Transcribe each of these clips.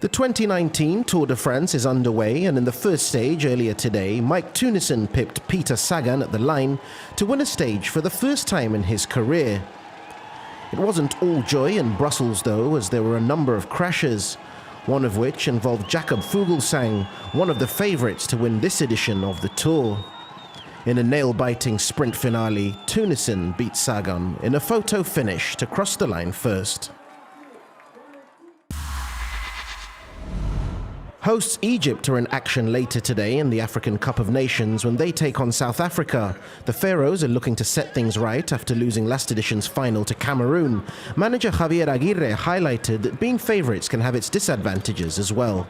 The 2019 Tour de France is underway, and in the first stage earlier today, Mike Teunissen pipped Peter Sagan at the line to win a stage for the first time in his career. It wasn't all joy in Brussels though, as there were a number of crashes, one of which involved Jakob Fuglsang, one of the favourites to win this edition of the Tour. In a nail-biting sprint finale, Teunissen beat Sagan in a photo finish to cross the line first. Hosts Egypt are in action later today in the African Cup of Nations when they take on South Africa. The Pharaohs are looking to set things right after losing last edition's final to Cameroon. Manager Javier Aguirre highlighted that being favourites can have its disadvantages as well.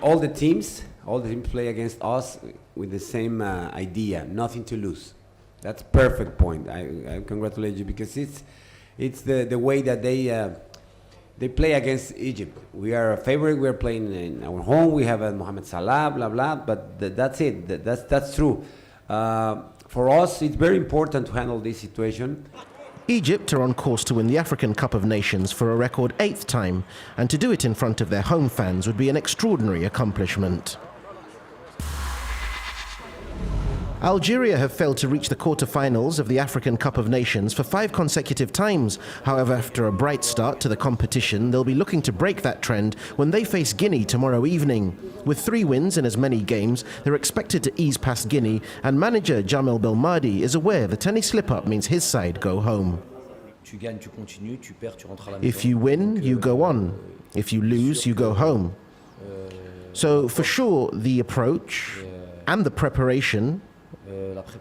All the teams play against us with the same idea, nothing to lose. That's perfect point. I congratulate you because it's the way that they play against Egypt. We are a favorite. We are playing in our home. We have Mohamed Salah, blah blah. But that's it. That's true. For us, it's very important to handle this situation. Egypt are on course to win the African Cup of Nations for a record 8th time, and to do it in front of their home fans would be an extraordinary accomplishment. Algeria have failed to reach the quarter-finals of the African Cup of Nations for 5 consecutive times. However, after a bright start to the competition, they'll be looking to break that trend when they face Guinea tomorrow evening. With 3 wins in as many games, they're expected to ease past Guinea, and manager Jamel Belmadi is aware that any slip-up means his side go home. If you win, you go on. If you lose, you go home. So for sure, the approach and the preparation,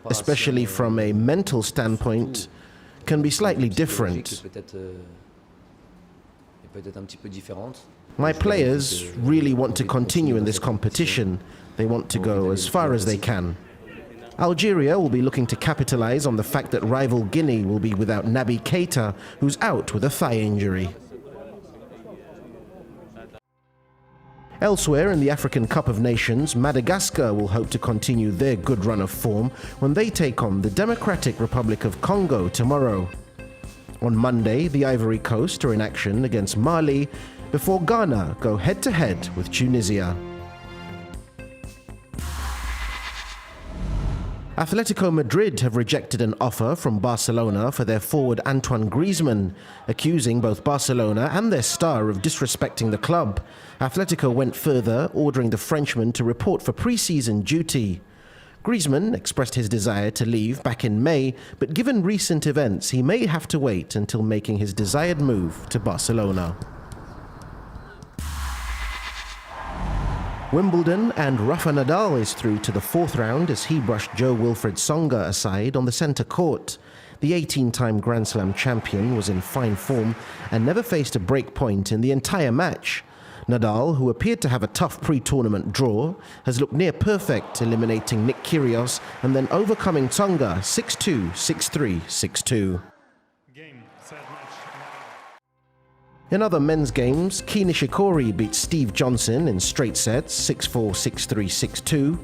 especially from a mental standpoint, can be slightly different. My players really want to continue in this competition. They want to go as far as they can. Algeria will be looking to capitalize on the fact that rival Guinea will be without Naby Keita, who's out with a thigh injury. Elsewhere in the African Cup of Nations, Madagascar will hope to continue their good run of form when they take on the Democratic Republic of Congo tomorrow. On Monday, the Ivory Coast are in action against Mali before Ghana go head-to-head with Tunisia. Atletico Madrid have rejected an offer from Barcelona for their forward Antoine Griezmann, accusing both Barcelona and their star of disrespecting the club. Atletico went further, ordering the Frenchman to report for pre-season duty. Griezmann expressed his desire to leave back in May, but given recent events, he may have to wait until making his desired move to Barcelona. Wimbledon, and Rafa Nadal is through to the 4th round as he brushed Jo-Wilfried Tsonga aside on the centre court. The 18-time Grand Slam champion was in fine form and never faced a break point in the entire match. Nadal, who appeared to have a tough pre-tournament draw, has looked near perfect, eliminating Nick Kyrgios and then overcoming Tsonga 6-2, 6-3, 6-2. In other men's games, Kei Nishikori beat Steve Johnson in straight sets 6-4, 6-3, 6-2.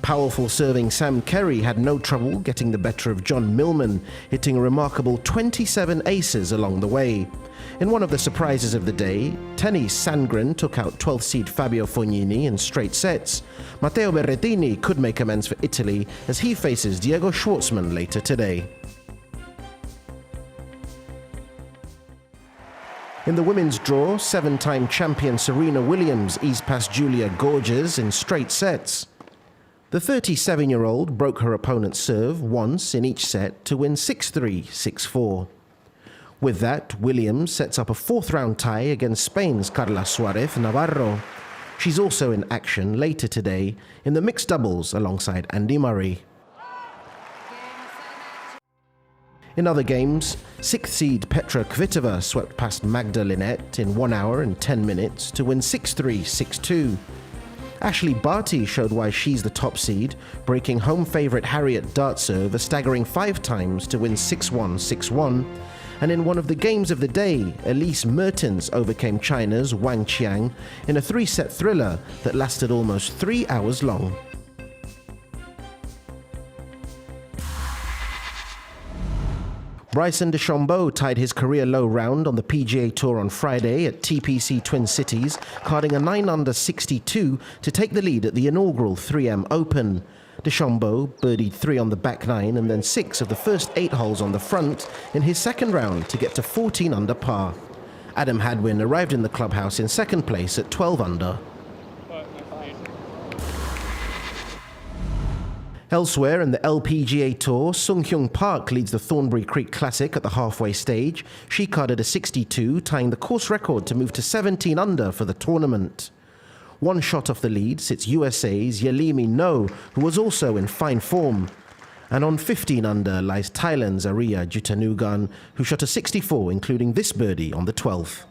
Powerful serving Sam Kerry had no trouble getting the better of John Millman, hitting a remarkable 27 aces along the way. In one of the surprises of the day, Tennis Sandgren took out 12th seed Fabio Fognini in straight sets. Matteo Berrettini could make amends for Italy as he faces Diego Schwartzman later today. In the women's draw, 7-time champion Serena Williams eased past Julia Gorges in straight sets. The 37-year-old broke her opponent's serve once in each set to win 6-3, 6-4. With that, Williams sets up a 4th-round tie against Spain's Carla Suarez Navarro. She's also in action later today in the mixed doubles alongside Andy Murray. In other games, 6th seed Petra Kvitova swept past Magda Linette in 1 hour and 10 minutes to win 6-3, 6-2. Ashley Barty showed why she's the top seed, breaking home favourite Harriet Dartserv a staggering 5 times to win 6-1, 6-1. And in one of the games of the day, Elise Mertens overcame China's Wang Qiang in a 3-set thriller that lasted almost 3 hours long. Bryson DeChambeau tied his career low round on the PGA Tour on Friday at TPC Twin Cities, carding a 9-under 62 to take the lead at the inaugural 3M Open. DeChambeau birdied 3 on the back 9 and then 6 of the first 8 holes on the front in his second round to get to 14 under par. Adam Hadwin arrived in the clubhouse in second place at 12 under. Elsewhere in the LPGA Tour, Sung Hyung Park leads the Thornbury Creek Classic at the halfway stage. She carded a 62, tying the course record to move to 17 under for the tournament. One shot off the lead sits USA's Yelimi No, who was also in fine form. And on 15 under lies Thailand's Arya Jutanugarn, who shot a 64, including this birdie on the 12th.